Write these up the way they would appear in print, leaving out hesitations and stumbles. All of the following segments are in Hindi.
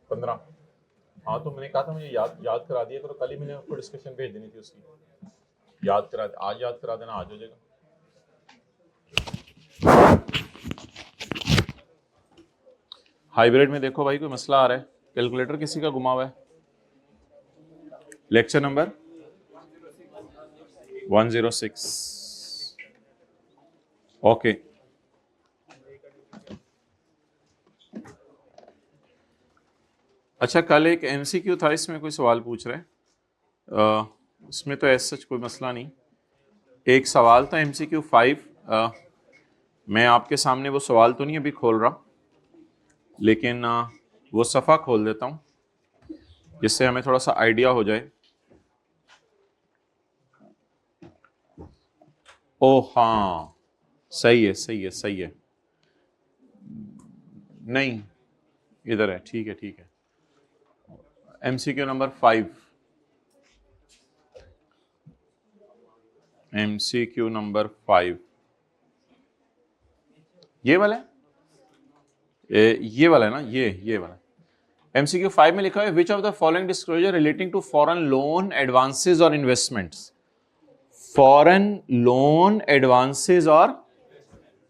15। हाँ तो मैंने कहा था मुझे याद करा दिया करो, कल ही मैंने आपको डिस्कशन भेज देनी थी उसकी। आज याद करा देना, आज हो जाएगा। हाइब्रिड में देखो भाई कोई मसला आ रहा है, कैलकुलेटर किसी का घुमा हुआ है। Lecture number 106। ओके अच्छा, कल एक एमसीक्यू था, इसमें कोई सवाल पूछ रहे हैं। इसमें तो ऐसा सच कोई मसला नहीं। एक सवाल था एमसीक्यू 5। मैं आपके सामने वो सवाल तो नहीं अभी खोल रहा, लेकिन वो सफ़ा खोल देता हूँ जिससे हमें थोड़ा सा आइडिया हो जाए। ओ हाँ, सही है सही है सही है, नहीं इधर है, ठीक है ठीक है। एमसीक्यू नंबर 5, एमसीक्यू नंबर 5 ये वाला है, ये वाला है ना, ये वाला। एमसीक्यू 5 में लिखा है which of the following disclosure relating to foreign loan advances और इन्वेस्टमेंट्स। फॉरेन लोन एडवांसेस और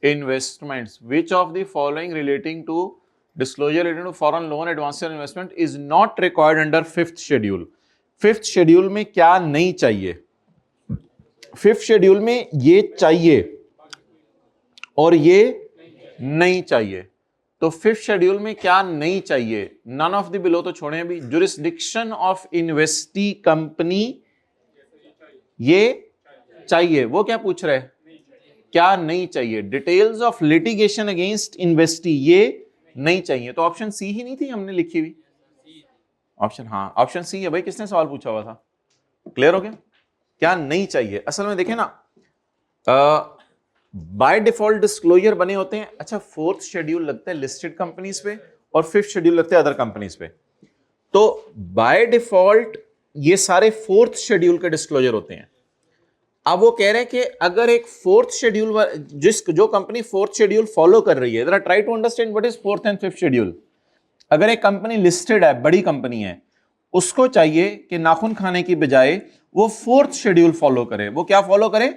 investments, which of the following relating to disclosure relating to foreign loan advances और investment is not required under 5th schedule. 5th schedule में क्या नहीं चाहिए? 5th शेड्यूल में ये चाहिए और ये नहीं चाहिए। तो 5th शेड्यूल में क्या नहीं चाहिए? नन ऑफ द बिलो तो छोड़ें अभी। जुरिस्डिक्शन ऑफ इन्वेस्टी कंपनी ये चाहिए। वो क्या पूछ रहे हैं? क्या नहीं चाहिए? Details of litigation against investee ये नहीं चाहिए। तो ऑप्शन सी ही नहीं थी हमने लिखी हुई ऑप्शन। हाँ ऑप्शन सी है भाई। किसने सवाल पूछा हुआ था? क्लियर हो गया? क्या नहीं चाहिए? असल में देखें ना, बाय डिफॉल्ट डिस्क्लोजर बने होते हैं। अच्छा 4th शेड्यूल लगता है लिस्टेड कंपनीज पे और 5th शेड्यूल लगता है अदर कंपनीज पे। तो बाय डिफॉल्ट ये सारे 4th शेड्यूल के डिस्क्लोजर होते हैं। अब वो कह रहे हैं कि अगर एक 4th शेड्यूल जो कंपनी 4th शेड्यूल फॉलो कर रही है, जरा try to understand what is 4th and 5th schedule. अगर एक कंपनी लिस्टेड है, बड़ी कंपनी है, उसको चाहिए कि नाखून खाने की बजाय वो 4th शेड्यूल फॉलो करे। वो क्या फॉलो करे?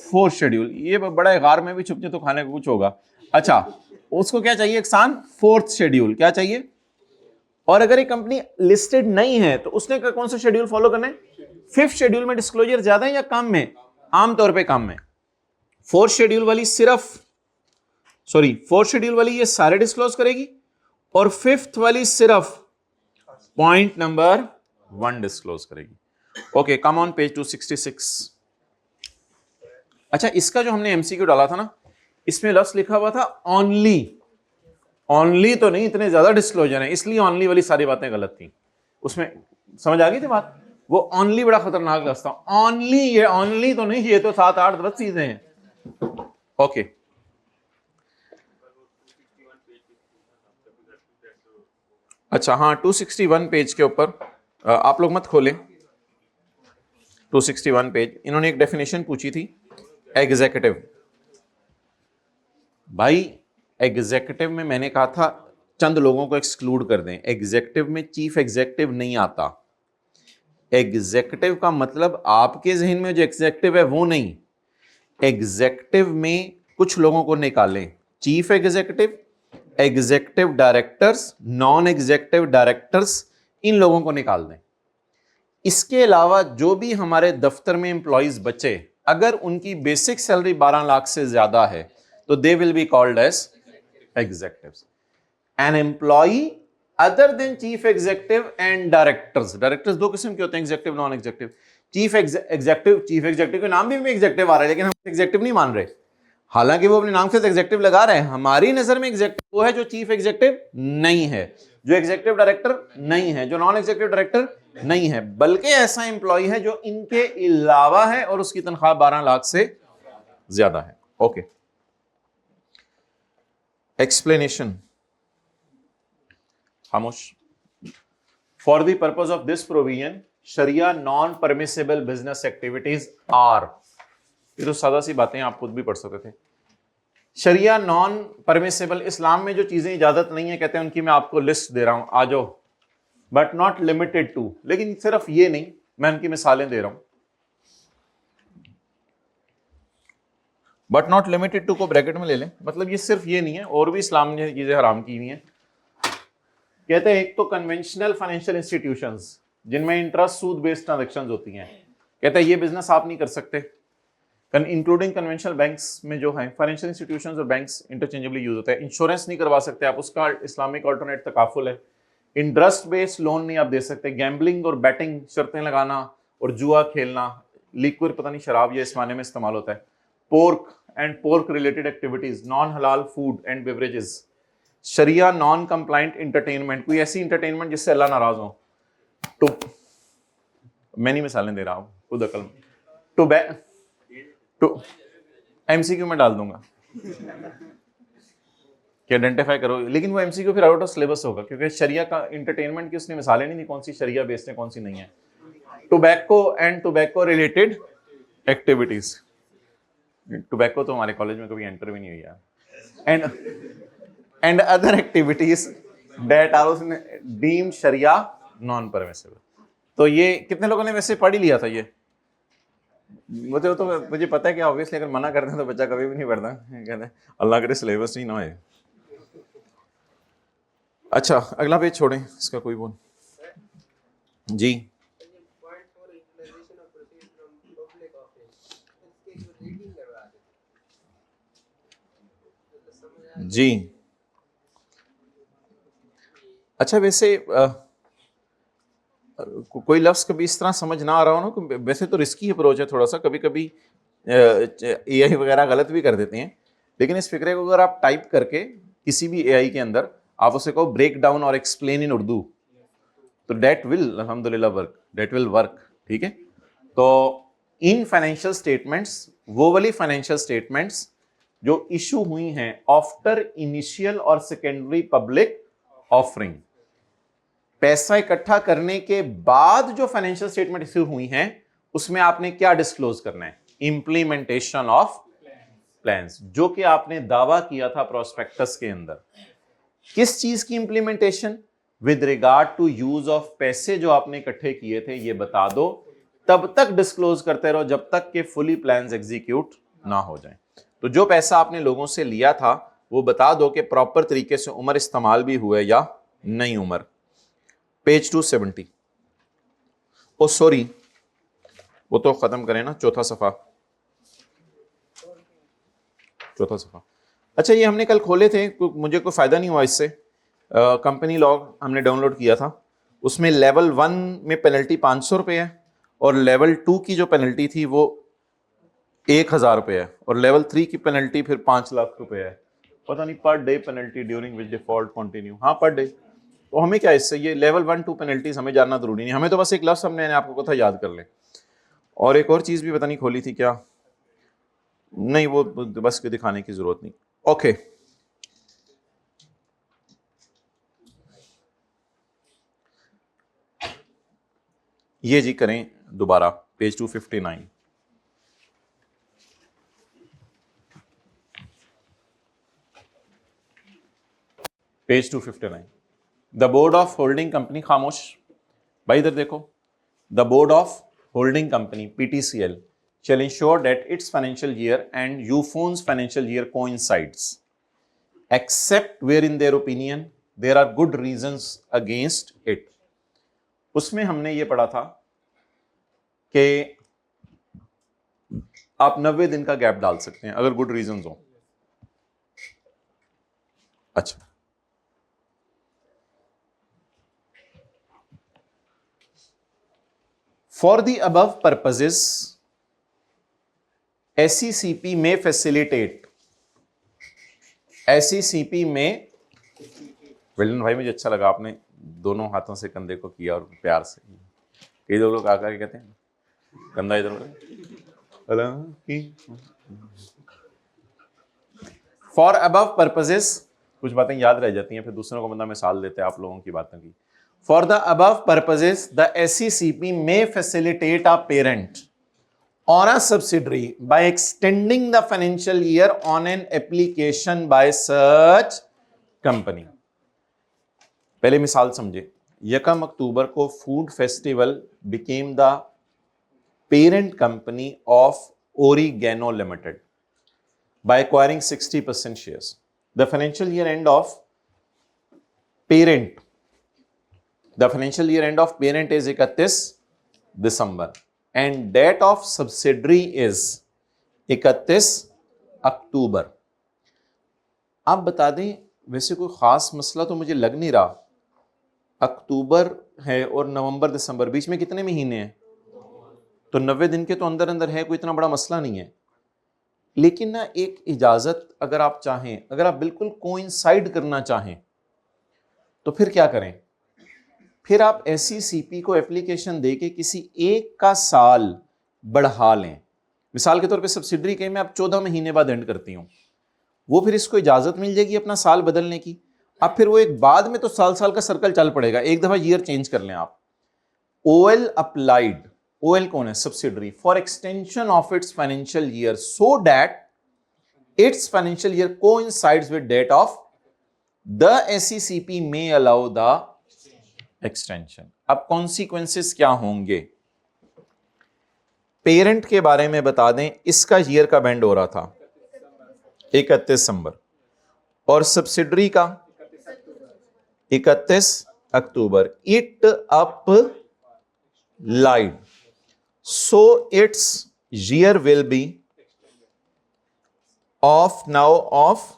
4th schedule. ये बड़ा गार में भी छुपने तो खाने को कुछ होगा। अच्छा उसको क्या चाहिए? किसान 4th शेड्यूल क्या चाहिए? और अगर एक कंपनी लिस्टेड नहीं है तो उसने कौन सा शेड्यूल फॉलो करना है? 5th शेड्यूल में डिस्क्लोजर ज्यादा है या कम में? आमतौर पे कम में। 4th शेड्यूल वाली फोर्थ शेड्यूल वाली ये सारे डिस्क्लोज करेगी और 5th वाली सिर्फ पॉइंट नंबर 1 डिस्क्लोज करेगी। Okay come on page 266। अच्छा इसका जो हमने एमसीक्यू डाला था ना, इसमें लफ्ज लिखा हुआ था ओनली। ओनली तो नहीं, इतने ज्यादा डिस्क्लोजर हैं इसलिए ओनली वाली सारी बातें गलत थी। उसमें समझ आ गई थी बात? वो ओनली बड़ा खतरनाक लफ्ज था। ओनली, ये ओनली तो नहीं, ये तो 7 8 10 चीजें हैं। ओके अच्छा हाँ 261 पेज के ऊपर आप लोग मत खोलें। 261 पेज इन्होंने एक डेफिनेशन पूछी थी एग्जीक्यूटिव। भाई एग्जीक्यूटिव में मैंने कहा था चंद लोगों को एक्सक्लूड कर दें। एग्जीक्यूटिव में चीफ एग्जीक्यूटिव नहीं आता। एग्जीक्यूटिव का मतलब आपके जहन में जो एग्जीक्यूटिव है वो नहीं। एग्जीक्यूटिव में कुछ लोगों को निकालें। Chief executive, executive directors, non executive directors, इन लोगों को निकाल दें। इसके अलावा जो भी हमारे दफ्तर में एम्प्लॉइज बचे, अगर उनकी बेसिक सैलरी 12 लाख से ज्यादा है तो they will be called as executives. An employee other than chief executive and directors. Directors दो किस्म के होते हैं, executive non executive. Chief executive के नाम भी एग्जीक्यूटिव आ रहा है लेकिन हम एग्जीक्यूटिव नहीं मान रहे, हालांकि वो अपने नाम से एग्जीक्यूटिव लगा रहे हैं। हमारी नजर में एग्जीक्यूटिव वो है जो चीफ एग्जीक्यूटिव नहीं है, जो एग्जीक्यूटिव डायरेक्टर नहीं है, जो नॉन एग्जीक्यूटिव डायरेक्टर नहीं है, बल्कि ऐसा एम्प्लॉय है जो इनके अलावा है और उसकी तनख्वाह 12 लाख से ज्यादा है। ओके एक्सप्लेनेशन खामोश। For the purpose of this provision sharia non permissible business activities are. ये तो सादा सी बातें आप खुद भी पढ़ सकते थे। शरिया नॉन परमिसेबल, इस्लाम में जो चीजें इजाजत नहीं है कहते हैं उनकी मैं आपको लिस्ट दे रहा हूं, आ जाओ, बट नॉट लिमिटेड टू, लेकिन सिर्फ ये नहीं, मैं उनकी मिसालें दे रहा हूं। बट नॉट लिमिटेड टू को ब्रैकेट में ले लें, मतलब ये सिर्फ ये नहीं है, और भी इस्लाम ने चीजें हराम की हुई हैं। कहते हैं एक तो कन्वेंशनल फाइनेंशियल इंस्टीट्यूशंस जिनमें इंटरेस्ट सूद बेस्ड ट्रांजैक्शंस होती हैं, कहते हैं ये बिजनेस आप नहीं कर सकते, इंक्लूडिंग कन्वेंशनल बैंक्स में जो है फाइनेंशियल इंस्टीट्यूशंस और बैंक्स इंटरचेंजेबली यूज होता है। इंश्योरेंस नहीं करवा सकते आप, उसका इस्लामिक ऑल्टरनेट तकाफुल है। इंटरेस्ट बेस्ड लोन नहीं आप दे सकते। गैम्बलिंग और बैटिंग, शर्तें लगाना और जुआ खेलना, लिक्विड पता नहीं शराब या इस माने में इस्तेमाल होता है। Pork and pork related activities, non halal food and beverages, sharia non compliant entertainment, कोई ऐसी एंटरटेनमेंट जिससे अल्लाह नाराज हो। तो मैं नहीं मिसालें दे रहा हूं, खुद अकल में। तो एमसीक्यू में डाल दूंगा कि आइडेंटिफाई करो, लेकिन वो एमसीक्यू फिर आउट ऑफ सिलेबस होगा, क्योंकि शरिया का एंटरटेनमेंट की उसने मिसालें नहीं दी, कौन सी शरिया बेस्ड है कौन सी नहीं है। Tobacco and tobacco related activities, tobacco तो हमारे कॉलेज में कभी एंटर भी नहीं हुई यार। And other activities that are deemed sharia non permissible. तो ये कितने लोगों ने वैसे पढ़ ही लिया था ये? मुझे तो मुझे पता है कि ऑब्वियसली अगर मना करते हैं तो बच्चा कभी भी नहीं पढ़ता, कहते हैं अल्लाह करे सिलेबस नहीं ना होए। अच्छा अगला पेज छोड़ें, इसका कोई बोल जी। जी अच्छा, वैसे कोई लफ्ज कभी इस तरह समझ ना आ रहा हो ना, वैसे तो रिस्की अप्रोच है थोड़ा सा, कभी कभी एआई वगैरह गलत भी कर देते हैं, लेकिन इस फिक्रे को अगर आप टाइप करके किसी भी एआई के अंदर आप उसे कहो ब्रेक डाउन और एक्सप्लेन इन उर्दू, तो डेट विल अल्हम्दुलिल्लाह वर्क, डेट विल वर्क। ठीक है, तो इन फाइनेंशियल स्टेटमेंट्स, वो वाली फाइनेंशियल स्टेटमेंट्स जो इशू हुई हैं आफ्टर इनिशियल और सेकेंडरी पब्लिक ऑफरिंग, पैसा इकट्ठा करने के बाद जो फाइनेंशियल स्टेटमेंट इशू हुई हैं उसमें आपने क्या डिस्क्लोज करना है? इंप्लीमेंटेशन ऑफ प्लान्स, जो कि आपने दावा किया था प्रोस्पेक्टस के अंदर। किस चीज की implementation? With regard to use of पैसे जो आपने इकट्ठे किए थे ये बता दो, तब तक डिस्क्लोज करते रहो जब तक के फुली प्लान्स एग्जीक्यूट ना हो जाए। तो जो पैसा आपने लोगों से लिया था वो बता दो कि प्रॉपर तरीके से उम्र इस्तेमाल भी हुए या नहीं उम्र। पेज 270, ओ सॉरी वो तो खत्म करें ना, चौथा सफा। अच्छा ये हमने कल खोले थे, मुझे कोई फायदा नहीं हुआ इससे। कंपनी लॉग हमने डाउनलोड किया था, उसमें लेवल 1 में पेनल्टी 500 रुपये है और लेवल 2 की जो पेनल्टी थी वो 1000 रुपये है और लेवल 3 की पेनल्टी फिर 5 लाख रुपए है। पता नहीं per day penalty during which default continue, हाँ पर डे। तो हमें क्या इससे, ये लेवल 1 2 पेनल्टीज हमें जानना जरूरी नहीं, हमें तो बस एक लफ्ज हमने आपको कथा याद कर ले। और एक और चीज भी पता नहीं खोली थी क्या, नहीं वो बस के दिखाने की जरूरत नहीं। ओके ये जी करें दोबारा page 259, page 259। The board of holding company, खामोश भाई इधर देखो, the board of holding company PTCL shall ensure that its financial year and UFON's financial year coincides, except where in their opinion there are good reasons against it। उसमें हमने ये पढ़ा था कि आप 90 दिन का गैप डाल सकते हैं अगर गुड रीजंस हो। अच्छा for the above purposes SECP में फैसिलिटेट, SECP में, वेल्डन भाई मुझे अच्छा लगा आपने दोनों हाथों से कंधे को किया और प्यार से। कई लोग आकर के कहते हैं कंधा इधर, फॉर अबव पर्पसेस, कुछ बातें याद रह जाती हैं फिर दूसरों को बंदा मिसाल देते हैं आप लोगों की बातों की। For the above purposes the SECP may facilitate a parent on a subsidiary by extending the financial year on an application by such company। पहले मिसाल समझे, 1 अक्टूबर को food festival became the parent company of Oregano Limited by acquiring 60% shares। The financial year end of parent, the financial year end of parent is 31 December and date of subsidiary is 31 अक्टूबर। आप बता दें, वैसे कोई खास मसला तो मुझे लग नहीं रहा, अक्टूबर है और नवंबर दिसंबर बीच में कितने महीने हैं, तो 90 दिन के तो अंदर अंदर है, कोई इतना बड़ा मसला नहीं है। लेकिन ना एक इजाजत अगर आप चाहें, अगर आप बिल्कुल कोइंसाइड करना चाहें तो फिर क्या करें, फिर आप SECP को एप्लीकेशन देके किसी एक का साल बढ़ा लें। मिसाल के तौर पे सब्सिडरी के मैं अब 14 महीने बाद एंड करती हूं, वो फिर इसको इजाजत मिल जाएगी अपना साल बदलने की। अब फिर वो एक बाद में तो साल साल का सर्कल चल पड़ेगा, एक दफा ईयर चेंज कर लें आप। OL अप्लाइड, OL कौन है, subsidiary, for extension of its financial year so that its financial year coincides with date of the SECP may allow the extension। अब कॉन्सिक्वेंसेस क्या होंगे, पेरेंट के बारे में बता दें, इसका ईयर का बैंड हो रहा था 31 दिसंबर और सब्सिडरी का 31 October. It applied, so its year will be of now of,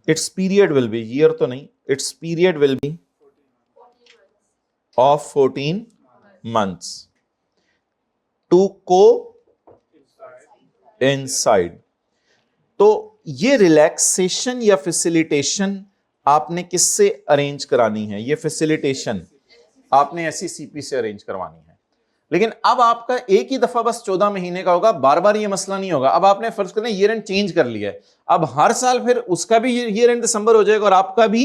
its period will be, year तो नहीं, its period will be of 14 months to को इनसाइड। तो ये रिलैक्सेशन या फैसिलिटेशन आपने किससे अरेंज करानी है, ये फैसिलिटेशन आपने SECP से अरेंज करवानी है। लेकिन अब आपका एक ही दफा बस 14 महीने का होगा, बार बार ये मसला नहीं होगा। अब आपने फर्ज करना ईयर एंड चेंज कर लिया है, अब हर साल फिर उसका भी ईयर एंड दिसंबर हो जाएगा और आपका भी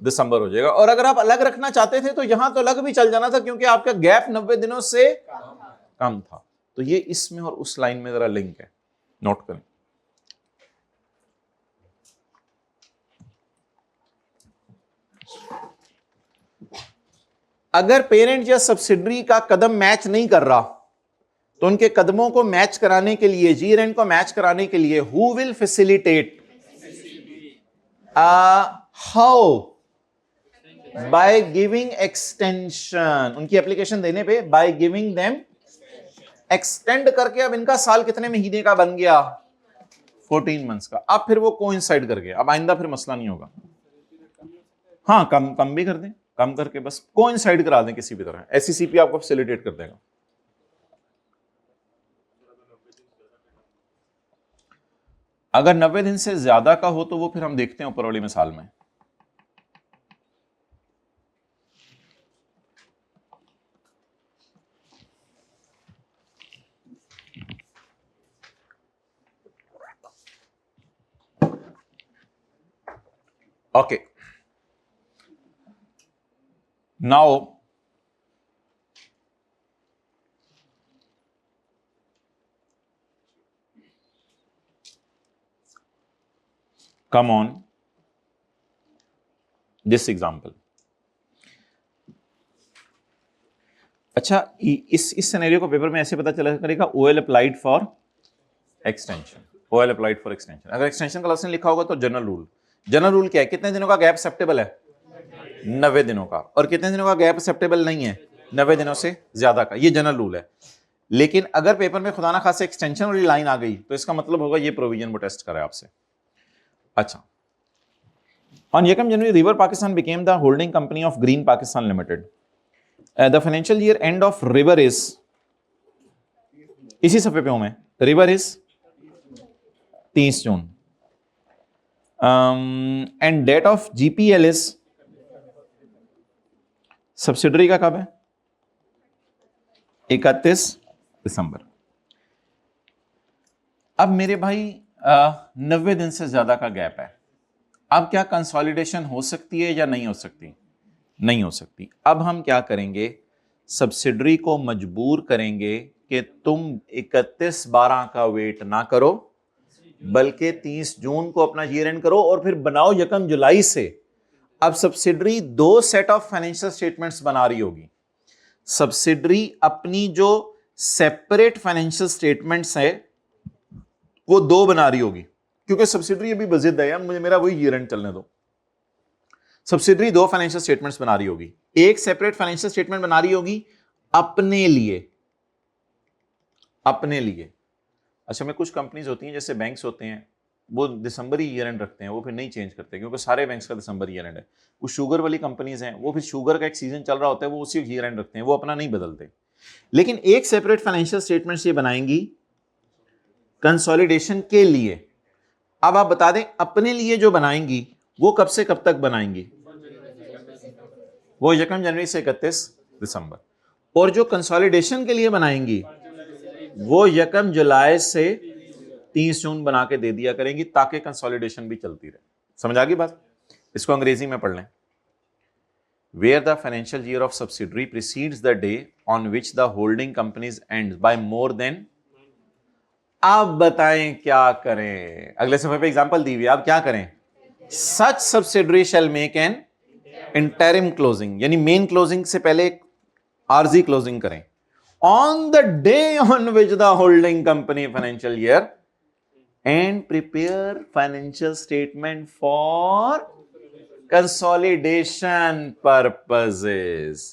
दिसंबर हो जाएगा। और अगर आप अलग रखना चाहते थे तो यहां तो अलग भी चल जाना था, क्योंकि आपका गैप 90 दिनों से कम था। तो ये इसमें और उस लाइन में जरा लिंक है, नोट करें। अगर पेरेंट या सब्सिडरी का कदम मैच नहीं कर रहा तो उनके कदमों को मैच कराने के लिए, ईयर एंड को मैच कराने के लिए, who will facilitate, how, by giving extension, उनकी एप्लीकेशन देने पे बाय गिविंग देम, एक्सटेंड करके अब इनका साल कितने महीने का बन गया, 14 मंथ्स का। अब फिर वो कोइंसाइड कर गया, अब आइंदा फिर मसला नहीं होगा। हाँ, कम भी कर दें, कम करके बस कोइंसाइड करा दें किसी भी तरह, SECP आपको फैसिलिटेट कर देगा। अगर 90 दिन से ज्यादा का हो तो वो फिर हम देखते हैं ऊपर वाली मिसाल में। Okay, now come on this example। अच्छा, इस सिनेरियो को पेपर में ऐसे पता चला करेगा, OL applied for extension, OL applied for extension. अगर एक्सटेंशन क्लास में लिखा होगा तो जनरल रूल, जनरल रूल क्या है, कितने दिनों का गैप एक्सेप्टेबल है, 90 दिनों का, और कितने दिनों का गैप एक्सेप्टेबल नहीं है, 90 दिनों से ज्यादा का, ये जनरल रूल है। लेकिन अगर पेपर में खुदा ना खास एक्सटेंशन वाली लाइन आ गई तो इसका मतलब होगा ये प्रोविजन वो टेस्ट करे आपसे। अच्छा, on 1 January river Pakistan became the holding company of green Pakistan limited. The financial year end of river is, इसी सफे पे हूं मैं, river is 30 June and date of GPL is, subsidiary का कब है, 31 दिसंबर। अब मेरे भाई 90 दिन से ज्यादा का गैप है, अब क्या कंसोलिडेशन हो सकती है या नहीं हो सकती, नहीं हो सकती। अब हम क्या करेंगे, सब्सिडरी को मजबूर करेंगे कि तुम 31/12 का वेट ना करो, बल्कि 30 जून को अपना ईयर एंड करो और फिर बनाओ 1 जुलाई से। अब subsidiary 2 set of financial statements बना रही होगी। सब्सिडरी अपनी जो सेपरेट फाइनेंशियल स्टेटमेंट्स है वो 2 बना रही होगी, क्योंकि सब्सिडरी अभी बजिद है, मुझे मेरा वही ईयर एंड चलने दो। सब्सिडरी 2 फाइनेंशियल स्टेटमेंट्स बना रही होगी। एक सेपरेट फाइनेंशियल स्टेटमेंट बना रही होगी अपने लिए, अपने लिए। अच्छा, में कुछ कंपनीज होती हैं जैसे बैंक्स होते हैं, वो दिसंबर ही ईयर एंड रखते हैं, वो फिर नहीं चेंज करते क्योंकि सारे बैंक्स का दिसंबर ईयर एंड है। कुछ शुगर वाली कंपनीज हैं, वो फिर शुगर का एक सीजन चल रहा होता है, वो उसी ईयर एंड रखते हैं, वो अपना नहीं बदलते। लेकिन एक सेपरेट फाइनेंशियल स्टेटमेंट ये बनाएंगी कंसोलिडेशन के लिए। अब आप बता दें, अपने लिए जो बनाएंगी वो कब से कब तक बनाएंगी? वो 1 जनवरी से 31 दिसंबर। और जो कंसोलिडेशन के लिए बनाएंगी वो 1 जुलाई से 30 जून बना के दे दिया करेंगी, ताकि कंसोलिडेशन भी चलती रहे। समझ आ गई बात? इसको अंग्रेजी में पढ़ लें। Where the financial year of subsidiary precedes the day on which the holding companies ends by more than। आप बताएं क्या करें? अगले समय पे एग्जांपल दी हुई, आप क्या करें? Such subsidiary shall make an interim closing, यानी मेन क्लोजिंग से पहले एक आरजी क्लोजिंग करें on the day on which the holding company financial year and prepare financial statement for consolidation purposes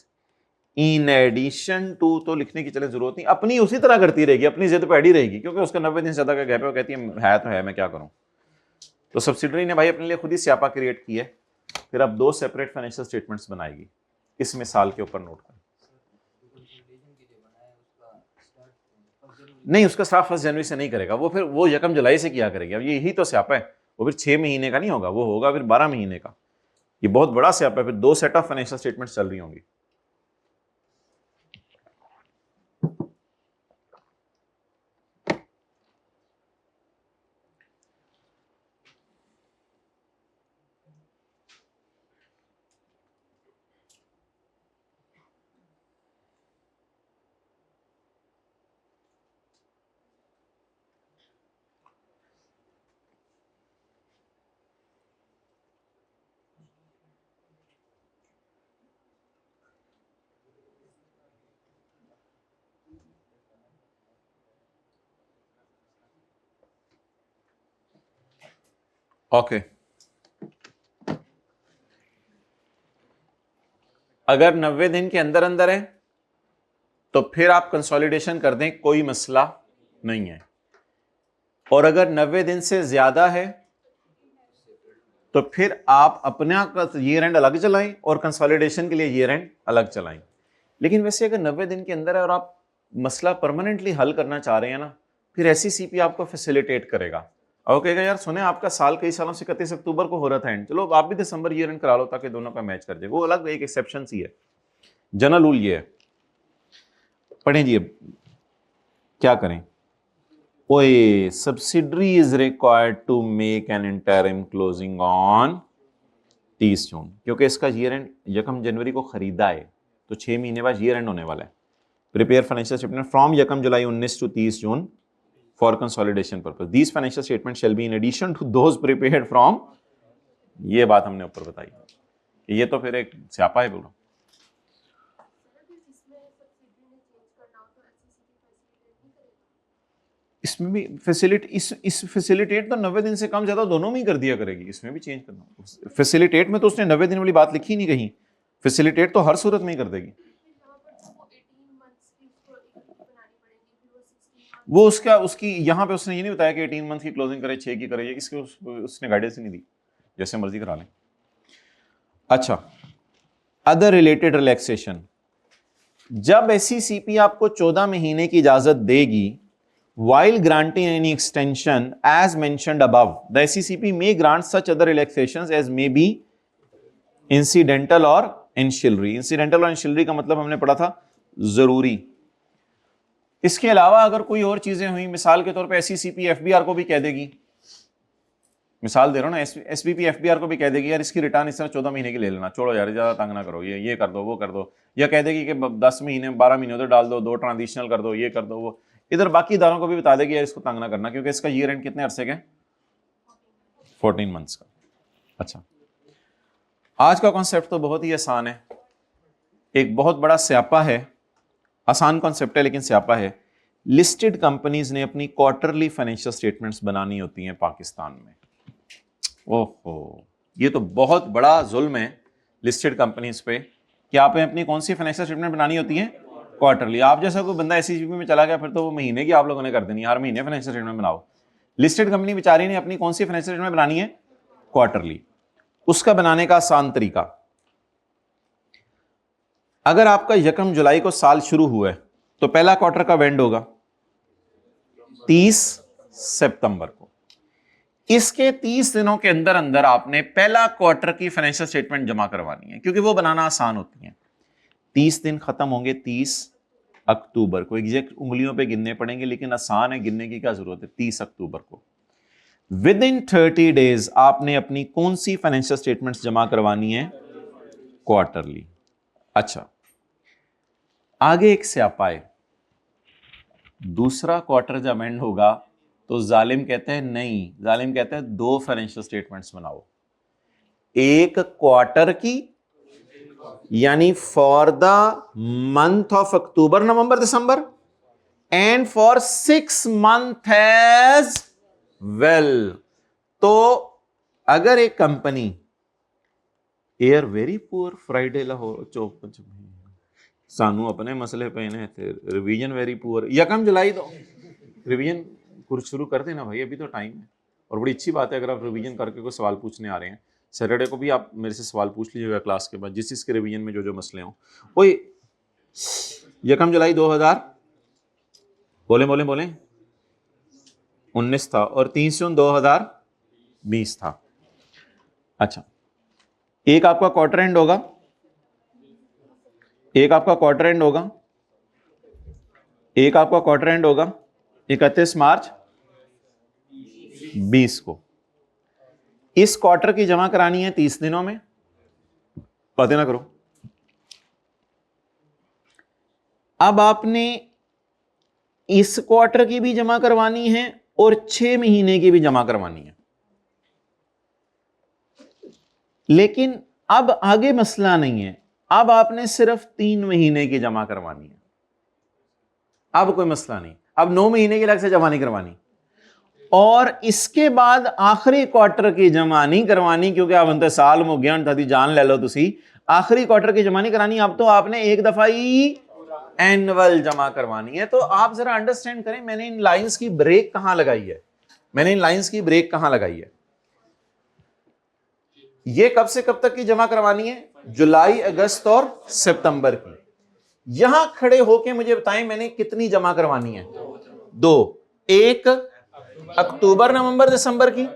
in addition to। तो लिखने की चले जरूरत नहीं, अपनी उसी तरह करती रहेगी, अपनी जिद पे अड़ी रहेगी, क्योंकि उसका 90 दिन से ज्यादा का गैप है, वो कहती है तो है, मैं क्या करूं। तो सब्सिडरी ने भाई अपने लिए खुद ही स्यापा क्रिएट की है, फिर अब 2 सेपरेट फाइनेंशियल स्टेटमेंट्स बनाएगी। इस मिसाल के ऊपर नोट करें। नहीं, उसका स्टार्ट 1 जनवरी से नहीं करेगा, वो फिर वो 1 जुलाई से किया करेगी। अब यही तो स्यापा है, वो फिर 6 महीने का नहीं होगा, वो होगा फिर 12 महीने का। ये बहुत बड़ा स्यापा है, फिर 2 सेट ऑफ फाइनेंशियल स्टेटमेंट्स चल रही होंगी। ओके, अगर 90 दिन के अंदर अंदर है तो फिर आप कंसोलिडेशन कर दें, कोई मसला नहीं है। और अगर 90 दिन से ज्यादा है तो फिर आप अपना ईयर एंड अलग चलाएं और कंसोलिडेशन के लिए ईयर एंड अलग चलाएं। लेकिन वैसे अगर 90 दिन के अंदर है और आप मसला परमानेंटली हल करना चाह रहे हैं ना, फिर ऐसी सीपी आपको फैसिलिटेट करेगा और कहेगा यार सुने, आपका साल कई सालों से 31 अक्टूबर को हो रहा था एंड, चलो आप भी दिसंबर ईयर एंड करा लो ताकि दोनों का मैच कर जाए। वो अलग एक एक्सेप्शन सी है, जनरल रूल ये है। पढ़ें जी, अब क्या करें? ओए, subsidiary is required to make an interim closing on 30 June, क्योंकि इसका ईयर एंड 1 जनवरी को खरीदा है, तो 6 महीने बाद ईयर एंड होने वाला है। Prepare financial statement from 1 July 19 to 30 June for consolidation purpose. These financial statement shall be in addition to those prepared from. ये बात हमने ऊपर बताई, ये तो फिर एक स्यापा है पूरा। इसमें भी फैसिलिट इस फैसिलिटेट तो 90 दिन से कम ज्यादा दोनों में ही कर दिया करेगी, इसमें भी चेंज करना। फैसिलिटेट में तो उसने 90 दिन वाली बात लिखी नहीं कहीं, फैसिलिटेट तो हर सूरत में ही कर देगी। वो उसका उसकी यहाँ पे उसने ये नहीं बताया कि 18 मंथ की क्लोजिंग करे, 6 की करे, इसके उसने गाइडेंस नहीं दी, जैसे मर्जी करा लें। अच्छा, अदर रिलेटेड रिलैक्सेशन, जब एससीसीपी आपको 14 महीने की इजाजत देगी, while granting any extension as mentioned above, the SCCP may grant such other relaxations as may be incidental or ancillary। incidental और ancillary का मतलब हमने पढ़ा था जरूरी। इसके अलावा अगर कोई और चीजें हुई, मिसाल के तौर पे SCCP FBR को भी कह देगी मिसाल दे रहा हूँ ना, एसबीपी एफबीआर को भी कह देगी यार इसकी रिटर्न इस तरह 14 महीने की ले लेना, छोड़ो यार ज़्यादा तंग ना करो, ये कर दो वो कर दो, या कह देगी कि 10 महीने 12 महीने उधर डाल दो, 2 ट्रांजिशनल कर दो, ये कर दो वो, इधर बाकी इदारों को भी बता देगी यार इसको तंग ना करना, क्योंकि इसका ईयर एंड कितने अरसे का, 14 मंथ्स का। अच्छा, आज का कॉन्सेप्ट तो बहुत ही आसान है, एक बहुत बड़ा स्यापा है, आसान कॉन्सेप्ट है लेकिन स्यापा है। लिस्टेड कंपनीज ने अपनी क्वार्टरली फाइनेंशियल स्टेटमेंट्स बनानी होती हैं पाकिस्तान में। ओहो, ये तो बहुत बड़ा जुल्म है लिस्टेड कंपनीज पे कि आपने अपनी कौन सी फाइनेंशियल स्टेटमेंट बनानी होती है, क्वार्टरली। आप जैसा कोई बंदा एससीजीपी में चला गया फिर तो वो महीने की आप लोगों ने कर देनी, हर महीने फाइनेंशियल स्टेटमेंट बनाओ। लिस्टेड कंपनी बेचारी ने अपनी कौन सी फाइनेंशियल स्टेटमेंट बनानी है, क्वार्टरली। उसका बनाने का आसान तरीका, अगर आपका 1 जुलाई को साल शुरू हुआ है तो पहला क्वार्टर का एंड होगा 30 सितंबर को। इसके 30 दिनों के अंदर अंदर आपने पहला क्वार्टर की फाइनेंशियल स्टेटमेंट जमा करवानी है, क्योंकि वो बनाना आसान होती है। 30 दिन खत्म होंगे 30 अक्टूबर को, एग्जैक्ट उंगलियों पे गिनने पड़ेंगे लेकिन आसान है, गिनने की क्या जरूरत है। 30 अक्टूबर को विद इन 30 डेज आपने अपनी कौन सी फाइनेंशियल स्टेटमेंट्स जमा करवानी है, क्वार्टरली। अच्छा, आगे एक स्यापा है, दूसरा क्वार्टर जब एंड होगा तो जालिम कहते हैं नहीं, जालिम कहते हैं 2 फाइनेंशियल स्टेटमेंट्स बनाओ, एक क्वार्टर की यानी for the month of October November December, and for 6 month as well. तो अगर एक कंपनी एयर वेरी पुअर फ्राइडे लाहौर चौक सानू अपने मसले पे ने रिवीजन वेरी पुअर, 1 जुलाई तो रिवीजन कुछ शुरू कर देना भाई, अभी तो टाइम है। और बड़ी अच्छी बात है अगर आप रिवीजन करके कोई सवाल पूछने आ रहे हैं, सैटरडे को भी आप मेरे से सवाल पूछ लीजिएगा क्लास के बाद, जिस चीज़ के रिवीजन में जो जो मसले हों। वही 1 जुलाई 2000 बोले 19 था और 30 जून 2020 था। अच्छा, एक आपका क्वार्टर एंड होगा, एक आपका क्वार्टर एंड होगा, एक आपका क्वार्टर एंड होगा 31 मार्च 20 को। इस क्वार्टर की जमा करानी है 30 दिनों में, बातें ना करो। अब आपने इस क्वार्टर की भी जमा करवानी है और 6 महीने की भी जमा करवानी है, लेकिन अब आगे मसला नहीं है, अब आपने सिर्फ 3 महीने की जमा करवानी है। अब कोई मसला नहीं, अब 9 महीने की अलग से जमा नहीं करवानी, और इसके बाद आखिरी क्वार्टर की जमा नहीं करवानी, क्योंकि अब अंत साल हो गया तादी जान ले लो तुसी, आखिरी क्वार्टर की जमा नहीं करानी, अब तो आपने एक दफा ही एनुअल जमा करवानी है। तो आप जरा अंडरस्टैंड करें मैंने इन लाइंस की ब्रेक कहां लगाई है, मैंने इन लाइंस की ब्रेक कहां लगाई है। ये कब से कब तक की जमा करवानी है, जुलाई अगस्त और सितंबर की। यहां खड़े होके मुझे बताएं मैंने कितनी जमा करवानी है, 2, एक अक्टूबर नवंबर दिसंबर की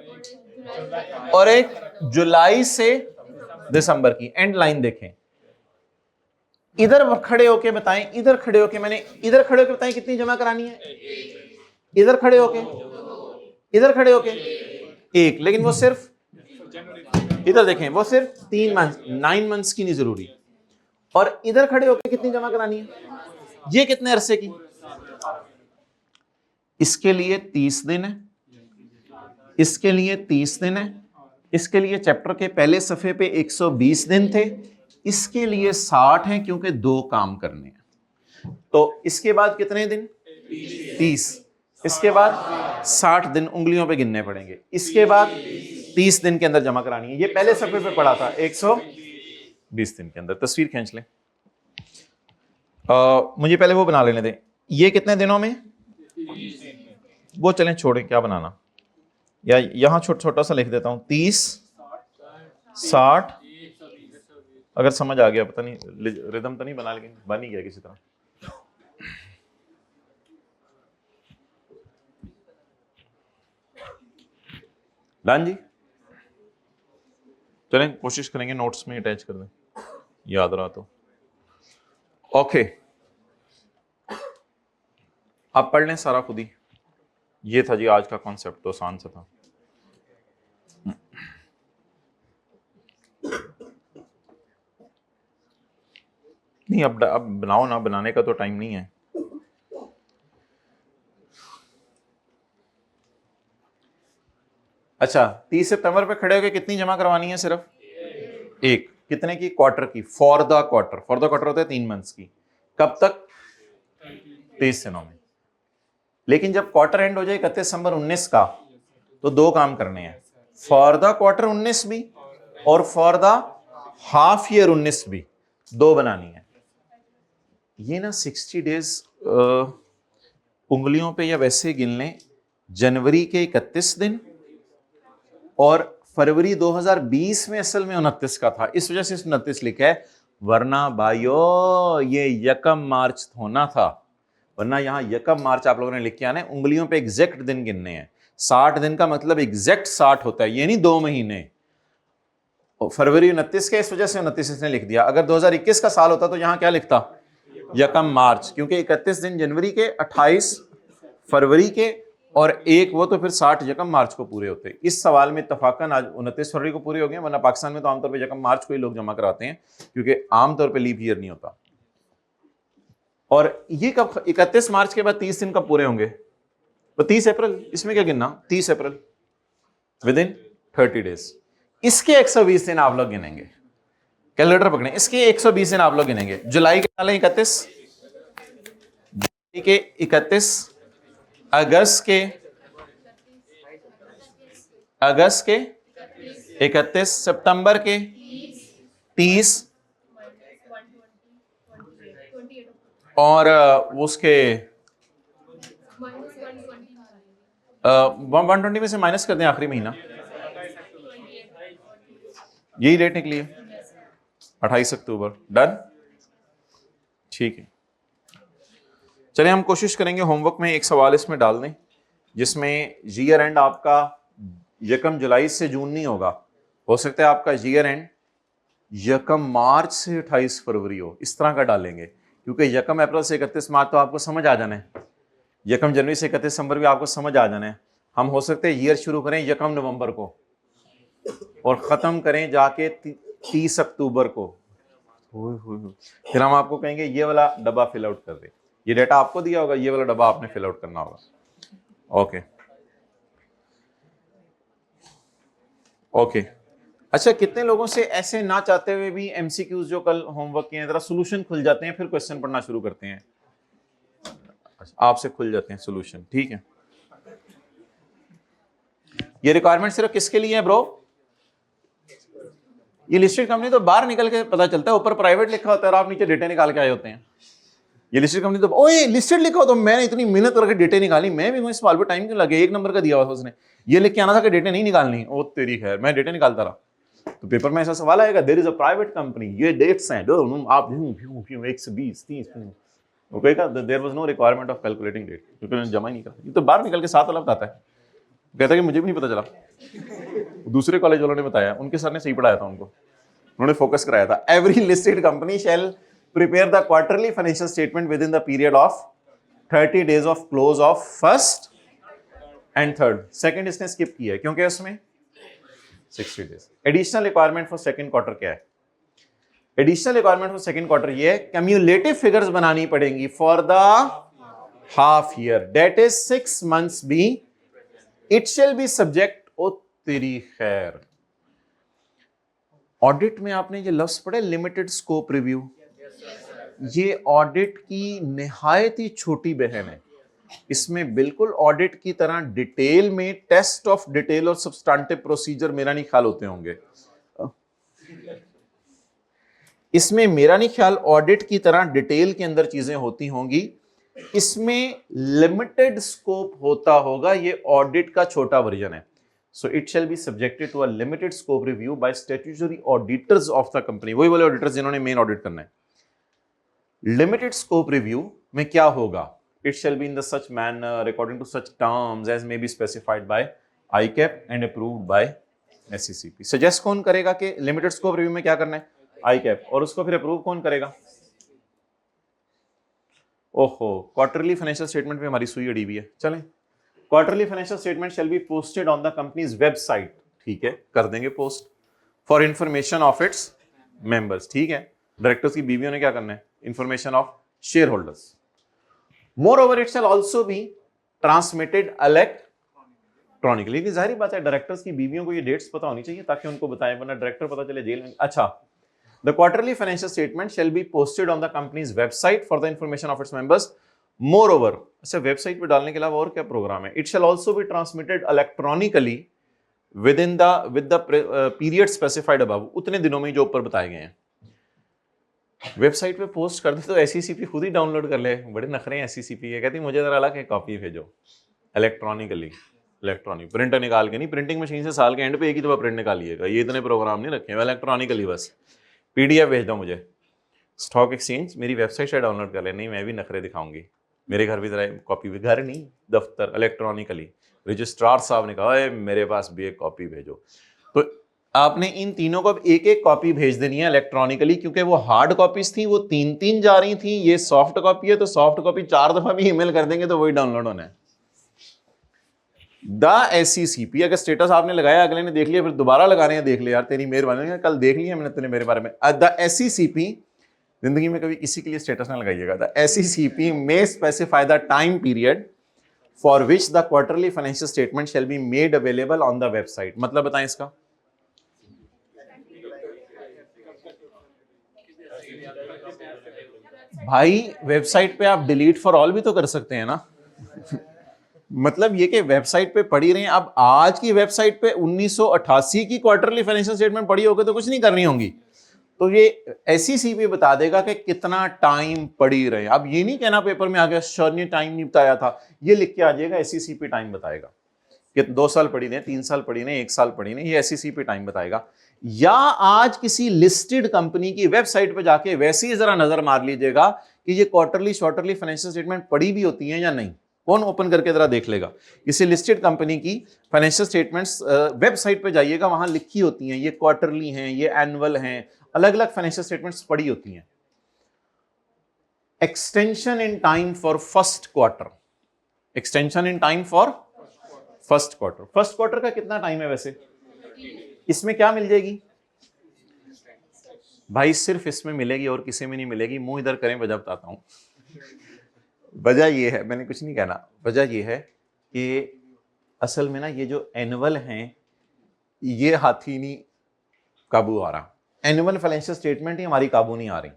और एक जुलाई से दिसंबर की। एंड लाइन देखें, इधर खड़े होके बताएं, इधर खड़े होके मैंने इधर खड़े होके बताएं कितनी जमा करानी है, इधर खड़े होके, इधर खड़े होके एक, लेकिन वो सिर्फ इधर देखें वो सिर्फ 3 मंथ 9 मंथ्स की नहीं जरूरी, और इधर खड़े होके कितनी जमा करानी है, ये कितने अरसे की। इसके लिए 30 दिन है, इसके लिए 30 दिन है, इसके लिए चैप्टर के पहले सफे पे 120 दिन थे, इसके लिए 60 हैं क्योंकि 2 काम करने हैं। तो इसके बाद कितने दिन, 30, इसके बाद 60 दिन उंगलियों पे गिनने पड़ेंगे, इसके बाद 30 दिन के अंदर जमा करानी है। ये पहले सफे पे पड़ा था 120 दिन के अंदर। तस्वीर खींच लें, मुझे पहले वो बना लेने दें, ये कितने दिनों में, वो चलें छोड़ें क्या बनाना, या यहां छोटा सा लिख देता हूं 30 60, अगर समझ आ गया, पता नहीं रिदम तो नहीं बना लेकिन बन ही गया किसी तरह। लान जी चलें कोशिश करेंगे नोट्स में अटैच कर दें, याद रहा तो। ओके, आप पढ़ लें सारा खुद ही। ये था जी आज का कॉन्सेप्ट, तो आसान सा था। नहीं, अब बनाओ ना, बनाने का तो टाइम नहीं है। अच्छा, 30 सितंबर पे खड़े होकर कितनी जमा करवानी है? सिर्फ एक। कितने की? क्वार्टर की, for the quarter. For the quarter होता है 3 मंथ्स की। कब तक? 30 दिनों में। लेकिन जब क्वार्टर एंड हो जाए 31 दिसंबर 19 का, तो दो काम करने हैं, फॉर द क्वार्टर 19 भी और फॉर द हाफ ईयर 19 भी, दो बनानी है। ये ना 60 डेज उंगलियों पे या वैसे गिन लें, जनवरी के 31 दिन और फरवरी 2020 में असल में 29 का था, इस वजह से 29 लिखा है, वरना भाइयों ये यकम मार्च होना था। वरना यहां यकम मार्च आप लोगों ने लिख के आना है, उंगलियों पे एग्जैक्ट दिन गिनने हैं। 60 दिन का मतलब एग्जैक्ट 60 होता है, ये नहीं 2 महीने। फरवरी 29 के, इस वजह से 29 इसने लिख दिया। अगर 2021 का साल होता तो यहां क्या लिखता? यकम मार्च, क्योंकि 31 दिन जनवरी के, 28 फरवरी के और एक वो, तो फिर 60 यकम मार्च को पूरे होते। इस सवाल में इत्तफाकन आज 29 फरवरी को पूरे हो गए, वरना पाकिस्तान में तो आमतौर पर यकम मार्च को ही लोग जमा कराते हैं, क्योंकि आमतौर पर लीप ईयर नहीं होता। और ये कब? 31 मार्च के बाद 30 दिन कब पूरे होंगे? तो 30 अप्रैल। इसमें क्या गिनना? 30 अप्रैल विद इन 30 डेज। इसके 120 दिन आप लोग गिनेंगे, कैलकुलेटर पकड़े, इसके 120 दिन आप लोग गिनेंगे। जुलाई के डालें 31, जुलाई के 31, अगस्त के 31, सितंबर के 30 और उसके 120 में से माइनस कर दें आखिरी महीना, यही डेट निकली है 28 अक्टूबर। डन? ठीक है, चलिए हम कोशिश करेंगे होमवर्क में एक सवाल इसमें डाल दें, जिसमें ईयर एंड आपका यकम जुलाई से जून नहीं होगा, हो सकता है आपका ईयर एंड यकम मार्च से 28 फरवरी हो, इस तरह का डालेंगे। क्योंकि यकम अप्रैल से 31 मार्च तो आपको समझ आ जाना है, यकम जनवरी से 31 दिसंबर भी आपको समझ आ जाना है। हम हो सकते हैं ईयर शुरू करें यकम नवंबर को और ख़त्म करें जाके 30 अक्टूबर को। फिर हम आपको कहेंगे ये वाला डब्बा फिल आउट कर दे, ये डेटा आपको दिया होगा, ये वाला डब्बा आपने फिल आउट करना होगा। Okay okay. अच्छा, कितने लोगों से ऐसे ना चाहते हुए भी एमसीक्यूज जो कल होमवर्क के हैं जरा सोल्यूशन खुल जाते हैं, फिर क्वेश्चन पढ़ना शुरू करते हैं? आपसे खुल जाते हैं सोल्यूशन, ठीक है। ये रिक्वायरमेंट सिर्फ किसके लिए है ब्रो? ये लिस्टेड कंपनी तो बाहर निकल के पता चलता है, ऊपर प्राइवेट लिखा होता है और आप नीचे डेटा निकाल के आए होते हैं। ये लिस्टेड कंपनी तो ओए लिस्टेड लिखा हो तो मैंने इतनी मेहनत करके डेटा निकाली, मैं भी इस सवाल पे टाइम क्यों लगे? 1 नंबर का दिया हुआ था उसने, ये लिख के आना था कि डेटा नहीं निकालनी। ओ तेरी खैर, मैं डेटा निकालता रहा। तो पेपर में ऐसा सवाल आएगा, there is a private company, ये डेट्स हैं, आप 120 30, वो कहेगा there was no requirement of calculating date, क्योंकि मैंने जमा ही नहीं करा। ये तो बाहर निकल के साथ वाला बताता है, कहता है कि मुझे भी नहीं पता चला, दूसरे कॉलेज वालों ने बताया, उनके सर ने सही पढ़ाया था उनको, उन्होंने फोकस कराया था। Every listed company shall prepare the quarterly financial statement within the period of 30 days of close of first and third. Second इसने स्किप किया है क्योंकि उसमें 60 डेज। Additional requirement for second quarter क्या है? Additional requirement for second quarter ये है, क्यूमुलेटिव फिगर्स बनानी पड़ेंगी for the half year, that is 6 months be, it shall be subject. ओ तेरी खैर, ऑडिट में आपने ये लफ्ज पढ़े लिमिटेड स्कोप रिव्यू, ये ऑडिट की निहायत ही छोटी बहन है। इसमें बिल्कुल ऑडिट की तरह डिटेल में टेस्ट ऑफ डिटेल और सब्सटेंटिव प्रोसीजर मेरा नहीं ख्याल होते होंगे, इसमें मेरा नहीं ख्याल ऑडिट की तरह डिटेल के अंदर चीजें होती होंगी, इसमें लिमिटेड स्कोप होता होगा, ये ऑडिट का छोटा वर्जन है। So it shall be subjected to a limited scope review by statutory auditors of the company, वही वाले ऑडिटर्स जिन्होंने मेन ऑडिट करना है। लिमिटेड स्कोप रिव्यू में क्या होगा? It shall be in the such manner according to such terms as may be specified by ICAP and approved by SCCP. Suggest कौन करेगा कि लिमिटेड स्कोप रिव्यू में क्या करना है? आईकैप, और उसको फिर अप्रूव कौन करेगा? ओहो, क्वार्टरली फाइनेंशियल स्टेटमेंट में हमारी सुई अड़ी हुई है। चलें, quarterly financial statement shall be posted on the companies website, ठीक है, कर देंगे post, for information of its members, ठीक है। डायरेक्टर्स की बीवियों ने क्या करना है? information of shareholders. Moreover, it shall also be transmitted electronically. कि जाहिर बात है डायरेक्टर्स की बीवियों को ये डेट्स पता होनी चाहिए ताकि उनको बताएं, वरना डायरेक्टर पता चले जेल में। अच्छा, the quarterly financial statement shall be posted on the company's website for the information of its members. Moreover, अच्छा वेबसाइट पे डालने के अलावा और क्या प्रोग्राम है? It shall also be transmitted electronically within the with the period specified above. उतने दिनों में जो ऊपर बताए गए हैं वेबसाइट पे पोस्ट कर दे तो एसईसीपी खुद ही डाउनलोड कर ले। बड़े नखरे हैं एसईसीपी के, कहती मुझे जरा अलग एक कॉपी भेजो इलेक्ट्रॉनिकली। इलेक्ट्रॉनिक प्रिंटर निकाल के नहीं, प्रिंटिंग मशीन से साल के एंड पे एक ही दफा प्रिंट निकालिएगा, ये इतने प्रोग्राम नहीं रखे हुए, इलेक्ट्रॉनिकली बस पीडीएफ भेज दो मुझे। स्टॉक एक्सचेंज मेरी वेबसाइट से डाउनलोड कर ले, नहीं मैं भी नखरे दिखाऊंगी, मेरे घर भी जरा कॉपी भी, घर नहीं दफ्तर इलेक्ट्रॉनिकली। रजिस्ट्रार साहब ने कहा मेरे पास भी एक कॉपी भेजो, तो आपने इन तीनों को एक एक कॉपी भेज देनी है इलेक्ट्रॉनिकली, क्योंकि वो हार्ड कॉपीज थी वो तीन तीन जा रही थी, ये सॉफ्ट कॉपी है तो सॉफ्ट कॉपी 4 दफा भी ईमेल कर देंगे तो वही डाउनलोड होना है। द एसईसीपी, अगर स्टेटस आपने लगाया अगले ने देख लिया फिर दोबारा लगा रहे हैं, देख लिया यार तेरी मेहरबानी, कल देख लिया मैंने तेरे मेरे बारे में। द एसईसीपी, जिंदगी में कभी किसी के लिए स्टेटस ना लगाइएगा। The SECP may specify the time period for which the quarterly financial statement shall be made available on the website. मतलब बताएं इसका, भाई वेबसाइट पे आप डिलीट फॉर ऑल भी तो कर सकते हैं ना। मतलब ये कि वेबसाइट पे पढ़ी रहे हैं, अब आज की वेबसाइट पे 1988 की क्वार्टरली फाइनेंशियल स्टेटमेंट पढ़ी होगी तो कुछ नहीं करनी होंगी, तो ये एसईसीपी बता देगा कि कितना टाइम पढ़ी रहे। अब ये नहीं कहना पेपर में आ गया सर ने टाइम नहीं बताया था, ये लिख के आ जाएगा एसईसीपी टाइम बताएगा कि 2 साल पढ़ी ने, 3 साल पढ़ी ने, 1 साल पढ़ी ने, ये एसईसीपी टाइम बताएगा। या आज किसी लिस्टेड कंपनी की वेबसाइट पे जाके वैसे ही जरा नजर मार लीजिएगा कि ये क्वार्टरली शॉर्टरली फाइनेंशियल स्टेटमेंट पढ़ी भी होती हैं या नहीं, कौन ओपन करके जरा देख लेगा। किसी लिस्टेड कंपनी की फाइनेंशियल स्टेटमेंट्स वेबसाइट पे जाइएगा, वहां लिखी होती हैं, ये क्वार्टरली हैं, ये एनुअल हैं, अलग अलग फाइनेंशियल स्टेटमेंट्स पढ़ी होती हैं। Extension in time for first quarter, extension in time for first quarter. First quarter का कितना टाइम है वैसे? इसमें क्या मिल जाएगी भाई? सिर्फ इसमें मिलेगी और किसी में नहीं मिलेगी। मुंह इधर करें, वजह बताता हूं। वजह ये है, मैंने कुछ नहीं कहना, वजह ये है कि असल में ना ये जो एनुअल हैं ये हाथी नहीं काबू आ रहा, एनुअल फाइनेंशियल स्टेटमेंट ही हमारी काबू नहीं आ रही।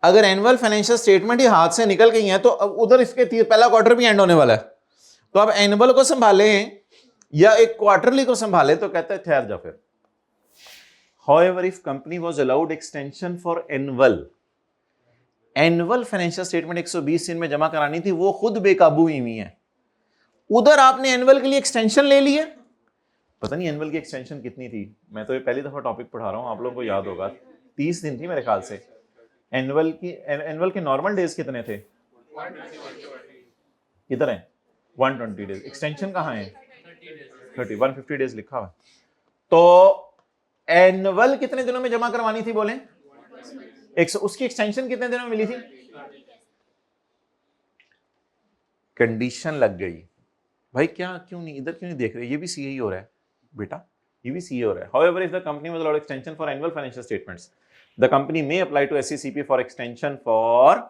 अगर एनुअल फाइनेंशियल स्टेटमेंट ही हाथ से निकल गई है तो अब उधर इसके पहला क्वार्टर भी एंड होने वाला है, तो अब एनुअल को संभालें या एक क्वार्टरली को संभाले, तो कहते हैं ठहर जा फिर। However, if company was allowed extension for annual financial statement 120 दिन में जमा करानी थी, वो खुद बेकाबू हुई है। उधर आपने एनुअल के लिए एक्सटेंशन ले ली है, पता नहीं एनुअल की एक्सटेंशन कितनी थी, मैं तो ये पहली दफा टॉपिक पढ़ा रहा हूं, आप लोगों को याद होगा 30 दिन थी मेरे ख्याल से। एनुअल के नॉर्मल डेज कितने थे? किधर है? 120 डेज। एक्सटेंशन कहाँ है? 150 डेज लिखा हुआ। तो एनुअल कितने दिनों में जमा करवानी थी बोलें? उसकी एक्सटेंशन कितने दिनों में मिली थी? कंडीशन लग गई भाई, क्या क्यों नहीं इधर क्यों नहीं देख रहे? ये भी सीए ही हो रहा है बेटा, ये भी सीए हो रहा है। However, if the company was allowed extension for annual financial statements, the company may apply to SECP for extension for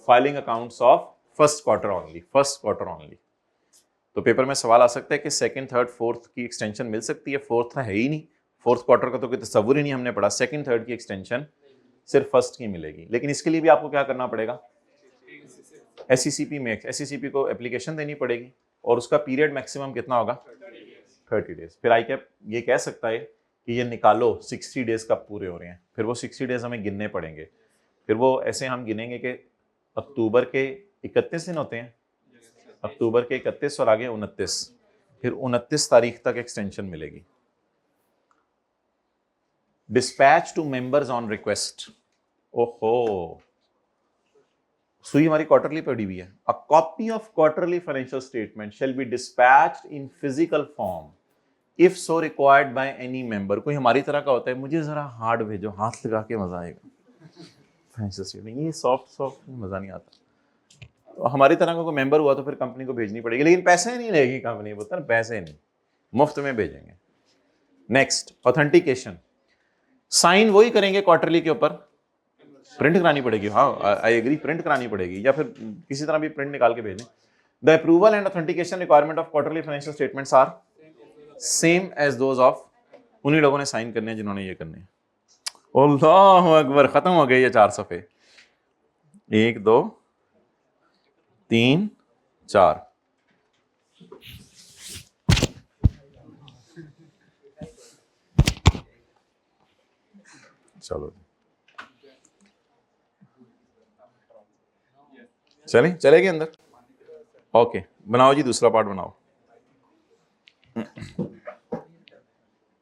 filing accounts of first quarter only, first quarter only। तो पेपर में सवाल आ सकता है कि सेकंड, थर्ड, फोर्थ की एक्सटेंशन मिल सकती है। फोर्थ है ही नहीं, फोर्थ क्वार्टर का तो कोई तस्वुर ही नहीं हमने पढ़ा। सेकंड, थर्ड की एक्सटेंशन सिर्फ फर्स्ट की मिलेगी, लेकिन इसके लिए भी आपको क्या करना पड़ेगा? एसईसीपी में एसईसीपी को एप्लीकेशन देनी पड़ेगी और उसका पीरियड मैक्सिमम कितना होगा? 30 डेज। फिर आई कैप ये कह सकता है कि ये निकालो 60 डेज कब पूरे हो रहे हैं, फिर वो 60 डेज हमें गिनने पड़ेंगे। फिर वो ऐसे हम गिनेंगे कि अक्टूबर के 31 दिन होते हैं, अक्टूबर के 31 और आगे 29, फिर 29 तारीख तक एक्सटेंशन मिलेगी। Dispatch to members on request. ओहो, सुई हमारी क्वार्टरली पड़ी हुई है। A copy of quarterly financial statement shall be dispatched in physical form if so required by any member. कोई हमारी तरह का होता है, मुझे जरा हार्ड भेजो, हाथ लगा के मजा आएगा फाइनेंशियल स्टेटमेंट, ये सॉफ्ट मजा नहीं आता। तो हमारी तरह का कोई मेंबर हुआ तो फिर कंपनी को भेजनी पड़ेगी, लेकिन पैसे नहीं लेगी कंपनी, बोलता है पैसे नहीं, मुफ्त में भेजेंगे। Next, authentication. साइन वही करेंगे क्वार्टरली के ऊपर, प्रिंट करानी पड़ेगी, हाँ आई एग्री, प्रिंट करानी पड़ेगी या फिर किसी तरह भी प्रिंट निकाल के भेजें। The approval and authentication requirement of quarterly financial statements are same as those of, उन्हीं लोगों ने साइन करने हैं जिन्होंने ये करने हैं। अल्लाहु अकबर, खत्म हो गए ये 4 सफ़े, 1 2 3 4। चलो चलेगी अंदर, ओके बनाओ जी, दूसरा पार्ट बनाओ।